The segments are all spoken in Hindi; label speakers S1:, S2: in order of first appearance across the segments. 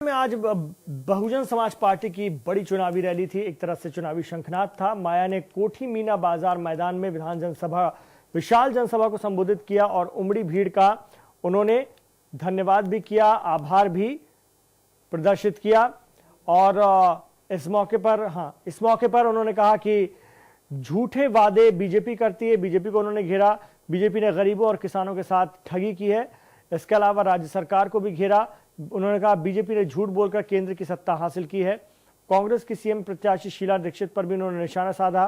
S1: में आज बहुजन समाज पार्टी की बड़ी चुनावी रैली थी। एक तरह से चुनावी शंखनाद था। माया ने कोठी मीना बाजार मैदान में विशाल जनसभा को संबोधित किया और उमड़ी भीड़ का उन्होंने धन्यवाद भी किया, आभार भी प्रदर्शित किया। और इस मौके पर उन्होंने कहा कि झूठे वादे बीजेपी करती है। बीजेपी को उन्होंने घेरा। बीजेपी ने गरीबों और किसानों के साथ ठगी की है। इसके अलावा राज्य सरकार को भी घेरा। उन्होंने कहा बीजेपी ने झूठ बोलकर केंद्र की सत्ता हासिल की है। कांग्रेस की सीएम प्रत्याशी शीला दीक्षित पर भी उन्होंने निशाना साधा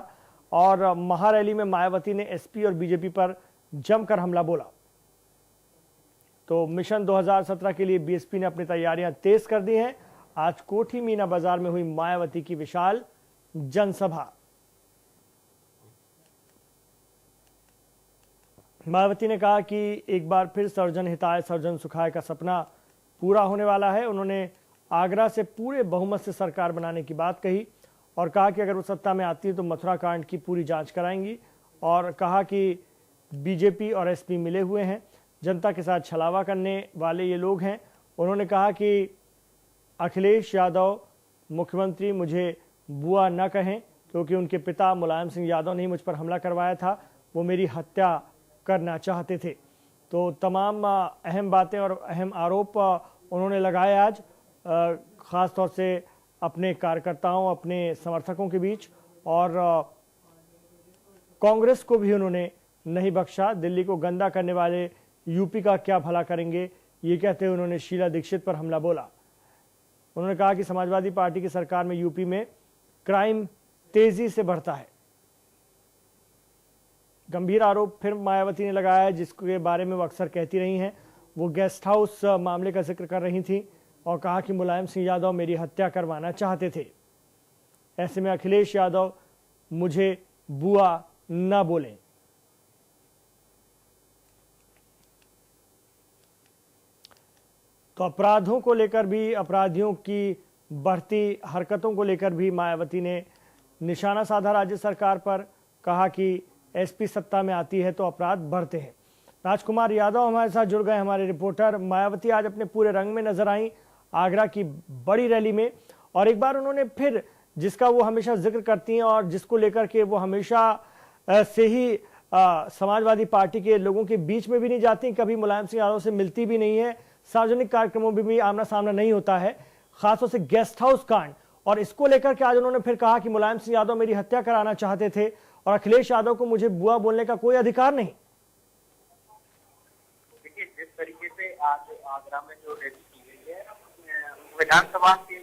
S1: और महारैली में मायावती ने एसपी और बीजेपी पर जमकर हमला बोला। तो मिशन 2017 के लिए बीएसपी ने अपनी तैयारियां तेज कर दी हैं। आज कोठी मीना बाजार में हुई मायावती की विशाल जनसभा। मायावती ने कहा कि एक बार फिर सर्वजन हिताय सर्वजन सुखाय का सपना पूरा होने वाला है। उन्होंने आगरा से पूरे बहुमत से सरकार बनाने की बात कही और कहा कि अगर वो सत्ता में आती है तो मथुरा कांड की पूरी जांच कराएंगी। और कहा कि बीजेपी और एसपी मिले हुए हैं, जनता के साथ छलावा करने वाले ये लोग हैं। उन्होंने कहा कि अखिलेश यादव मुख्यमंत्री मुझे बुआ न कहें, क्योंकि उनके पिता मुलायम सिंह यादव ने मुझ पर हमला करवाया था, वो मेरी हत्या करना चाहते थे। तो तमाम अहम बातें और अहम आरोप उन्होंने लगाए आज, ख़ास तौर से अपने कार्यकर्ताओं, अपने समर्थकों के बीच। और कांग्रेस को भी उन्होंने नहीं बख्शा। दिल्ली को गंदा करने वाले यूपी का क्या भला करेंगे, ये कहते हुए उन्होंने शीला दीक्षित पर हमला बोला। उन्होंने कहा कि समाजवादी पार्टी की सरकार में यूपी में क्राइम तेजी से बढ़ता है। गंभीर आरोप फिर मायावती ने लगाया है, जिसके बारे में वो अक्सर कहती रही हैं। वो गेस्ट हाउस मामले का जिक्र कर रही थी और कहा कि मुलायम सिंह यादव मेरी हत्या करवाना चाहते थे। ऐसे में अखिलेश यादव मुझे बुआ न बोलें। तो अपराधों को लेकर भी, अपराधियों की बढ़ती हरकतों को लेकर भी मायावती ने निशाना साधा राज्य सरकार पर। कहा कि एसपी सत्ता में आती है तो अपराध बढ़ते हैं। राजकुमार यादव हमारे साथ जुड़ गए, हमारे रिपोर्टर। मायावती आज अपने पूरे रंग में नजर आई आगरा की बड़ी रैली में, और एक बार उन्होंने फिर, जिसका वो हमेशा जिक्र करती हैं और जिसको लेकर के वो हमेशा से ही समाजवादी पार्टी के लोगों के बीच में भी नहीं जाती, कभी मुलायम सिंह यादव से मिलती भी नहीं है, सार्वजनिक कार्यक्रमों में भी आमना सामना नहीं होता है, खासतौर से गेस्ट हाउस कांड। और इसको लेकर के आज उन्होंने फिर कहा कि मुलायम सिंह यादव मेरी हत्या कराना चाहते थे और अखिलेश यादव को मुझे बुआ बोलने का कोई अधिकार नहीं।
S2: देखिए, जिस तरीके से आज आगरा में जो रैली की गई है, विधानसभा के